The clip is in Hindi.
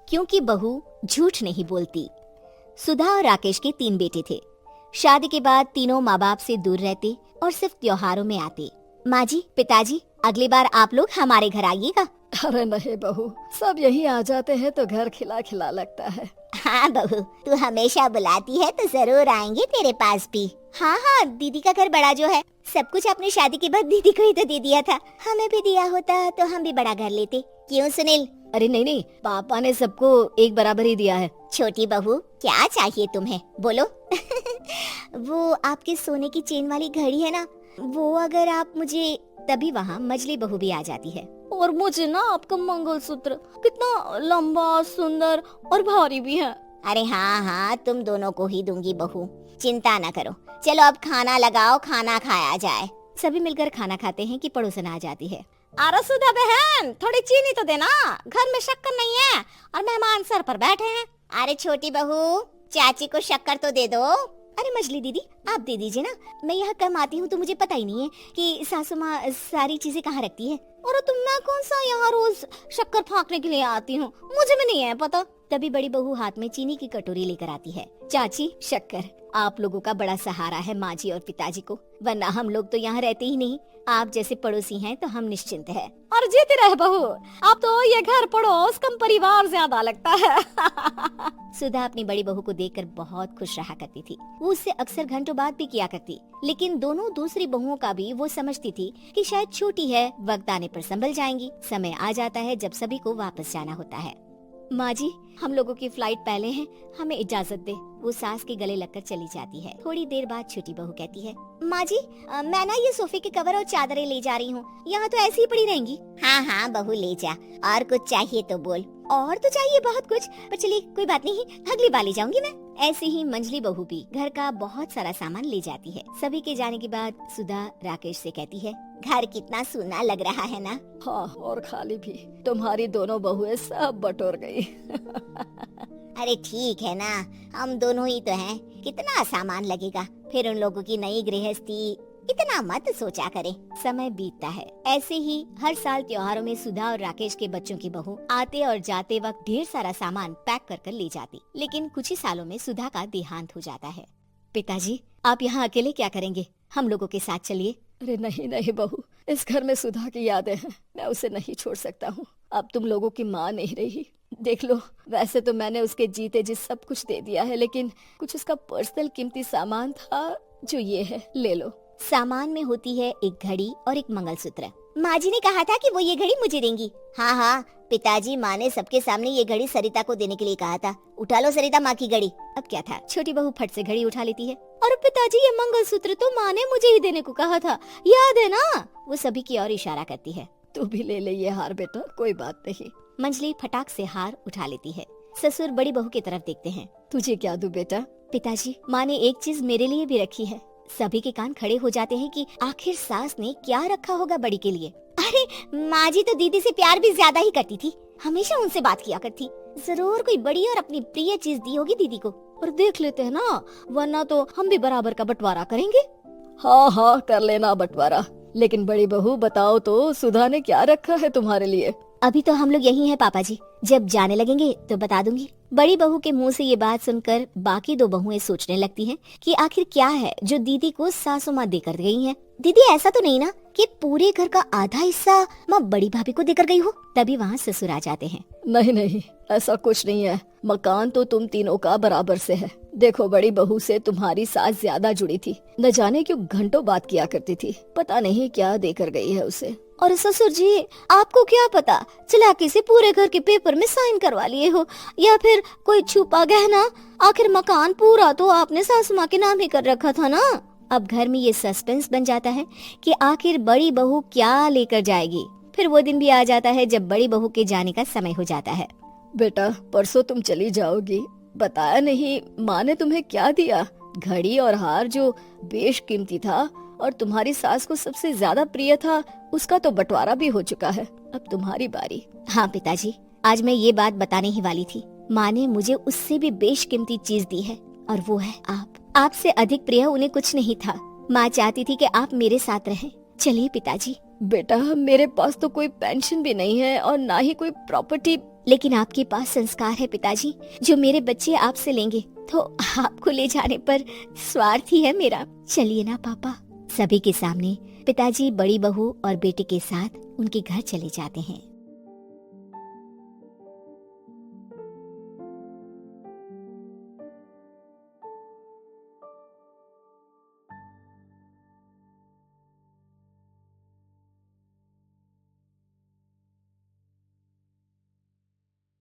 क्योंकि बहू झूठ नहीं बोलती। सुधा और राकेश के 3 बेटे थे। शादी के बाद तीनों माँ बाप से दूर रहते और सिर्फ त्योहारों में आते। माँ जी, पिताजी, अगली बार आप लोग हमारे घर आइएगा। अरे नहीं बहू, सब यही आ जाते हैं तो घर खिला खिला लगता है। हाँ बहू, तू हमेशा बुलाती है तो जरूर आएंगे तेरे पास भी। हाँ हाँ, दीदी का घर बड़ा जो है, सब कुछ अपनी शादी के बाद दीदी को ही तो दे दिया था। हमें भी दिया होता तो हम भी बड़ा घर लेते। क्यों सुनील? अरे नहीं, पापा ने सबको एक बराबर ही दिया है। छोटी बहू, क्या चाहिए तुम्हें, बोलो। वो आपके सोने की चेन वाली घड़ी है ना, वो अगर आप मुझे, तभी वहाँ मजली बहू भी आ जाती है। और मुझे ना आपका मंगलसूत्र, कितना लंबा, सुंदर और भारी भी है। अरे हाँ हाँ, तुम दोनों को ही दूंगी बहू, चिंता न करो। चलो अब खाना लगाओ, खाना खाया जाए। सभी मिलकर खाना खाते हैं कि पड़ोसन आ जाती है। अरे सुधा बहन, थोड़ी चीनी तो देना, घर में शक्कर नहीं है और मेहमान सर पर बैठे हैं। अरे छोटी बहू, चाची को शक्कर तो दे दो। अरे मछली दीदी, आप दे दीजिए ना, मैं यहाँ कम आती हूँ तो मुझे पता ही नहीं है कि सासू माँ सारी चीजें कहाँ रखती है। और तुम मैं कौन सा यहाँ रोज शक्कर फाँकने के लिए आती हूँ, मुझे भी नहीं है पता। तभी बड़ी बहू हाथ में चीनी की कटोरी लेकर आती है। चाची, शक्कर आप लोगों का बड़ा सहारा है माँ जी और पिताजी को, वरना हम लोग तो यहाँ रहते ही नहीं। आप जैसे पड़ोसी हैं तो हम निश्चिंत हैं। और जीती रहे बहू, अब तो ये घर पड़ोस कम परिवार ज्यादा लगता है। सुधा अपनी बड़ी बहू को देखकर बहुत खुश रहा करती थी। वो उससे अक्सर घंटों बात भी किया करती, लेकिन दोनों दूसरी बहुओं का भी वो समझती थी कि शायद छोटी है, वक्त आने पर संभल जाएंगी। समय आ जाता है जब सभी को वापस जाना होता है। माँ जी, हम लोगों की फ्लाइट पहले है, हमें इजाजत दे। वो सास के गले लगकर चली जाती है। थोड़ी देर बाद छोटी बहू कहती है, माँ जी, मैं ना ये सोफे के कवर और चादरें ले जा रही हूँ, यहाँ तो ऐसी ही पड़ी रहेंगी। हाँ हाँ बहू, ले जा, और कुछ चाहिए तो बोल। और तो चाहिए बहुत कुछ, पर चलिए कोई बात नहीं, अगली बार ले जाऊंगी मैं। ऐसे ही मंजली बहू भी घर का बहुत सारा सामान ले जाती है। सभी के जाने के बाद सुधा राकेश से कहती है, घर कितना सूना लग रहा है ना। हाँ, और खाली भी। तुम्हारी दोनों बहुएं सब बटोर गई। अरे ठीक है ना, हम दोनों ही तो हैं, कितना सामान लगेगा। फिर उन लोगों की नई गृहस्थी, इतना मत सोचा करें। समय बीतता है। ऐसे ही हर साल त्योहारों में सुधा और राकेश के बच्चों की बहू आते और जाते वक्त ढेर सारा सामान पैक कर कर ले जाती। लेकिन कुछ ही सालों में सुधा का देहांत हो जाता है। पिताजी, आप यहाँ अकेले क्या करेंगे, हम लोगों के साथ चलिए। अरे नहीं नहीं बहू, इस घर में सुधा की यादें हैं, मैं उसे नहीं छोड़ सकता हूँ। अब तुम लोगों की माँ नहीं रही। देख लो, वैसे तो मैंने उसके जीते जी सब कुछ दे दिया है, लेकिन कुछ उसका पर्सनल कीमती सामान था, जो ये है, ले लो। सामान में होती है एक घड़ी और एक मंगलसूत्र। माँ जी ने कहा था कि वो ये घड़ी मुझे देंगी। हाँ हाँ पिताजी, माँ ने सबके सामने ये घड़ी सरिता को देने के लिए कहा था। उठा लो सरिता माँ की घड़ी। अब क्या था, छोटी बहू फट से घड़ी उठा लेती है। और पिताजी, ये मंगलसूत्र तो माँ ने मुझे ही देने को कहा था, याद है ना? वो सभी की ओर इशारा करती है। तू भी ले ले ये हार बेटा, कोई बात नहीं। मंजली फटाक से हार उठा लेती है। ससुर बड़ी बहू की तरफ देखते हैं। तुझे क्या दूं बेटा? पिताजी, माँ ने एक चीज मेरे लिए भी रखी है। सभी के कान खड़े हो जाते हैं कि आखिर सास ने क्या रखा होगा बड़ी के लिए। अरे माँ जी तो दीदी से प्यार भी ज्यादा ही करती थी, हमेशा उनसे बात किया करती। जरूर कोई बड़ी और अपनी प्रिय चीज दी होगी दीदी को। और देख लेते हैं ना, वरना तो हम भी बराबर का बंटवारा करेंगे। हाँ हाँ, कर लेना बंटवारा। लेकिन बड़ी बहू, बताओ तो, सुधा ने क्या रखा है तुम्हारे लिए? अभी तो हम लोग यही हैं पापा जी, जब जाने लगेंगे तो बता दूंगी। बड़ी बहू के मुंह से ये बात सुनकर बाकी दो बहुएं सोचने लगती हैं कि आखिर क्या है जो दीदी को सासू माँ देकर गई हैं। दीदी, ऐसा तो नहीं ना कि पूरे घर का आधा हिस्सा माँ बड़ी भाभी को देकर गई हो? तभी वहाँ ससुर आ जाते हैं। नहीं नहीं, ऐसा कुछ नहीं है। मकान तो तुम तीनों का बराबर से है। देखो, बड़ी बहू से तुम्हारी सास ज्यादा जुड़ी थी, न जाने क्यों घंटों बात किया करती थी। पता नहीं क्या देकर गई है उसे। और ससुर जी, आपको क्या पता, चालाकी से पूरे घर के पेपर में साइन करवा लिए हो, या फिर कोई छुपा गहना। आखिर मकान पूरा तो आपने सासू माँ के नाम ही कर रखा था ना। अब घर में ये सस्पेंस बन जाता है कि आखिर बड़ी बहू क्या लेकर जाएगी। फिर वो दिन भी आ जाता है जब बड़ी बहू के जाने का समय हो जाता है। बेटा, परसों तुम चली जाओगी, बताया नहीं माँ ने तुम्हें क्या दिया? घड़ी और हार जो बेशकीमती था और तुम्हारी सास को सबसे ज्यादा प्रिय था, उसका तो बंटवारा भी हो चुका है। अब तुम्हारी बारी। हाँ पिताजी, आज मैं ये बात बताने ही वाली थी। माँ ने मुझे उससे भी बेशकीमती चीज दी है, और वो है आप। आपसे अधिक प्रिय उन्हें कुछ नहीं था। माँ चाहती थी कि आप मेरे साथ रहें। चलिए पिताजी, बेटा मेरे पास तो कोई पेंशन भी नहीं है और ना ही कोई प्रॉपर्टी। लेकिन आपके पास संस्कार है पिताजी, जो मेरे बच्चे आपसे लेंगे, तो आपको ले जाने पर स्वार्थ ही है मेरा। चलिए ना पापा। सभी के सामने पिताजी बड़ी बहू और बेटे के साथ उनके घर चले जाते हैं।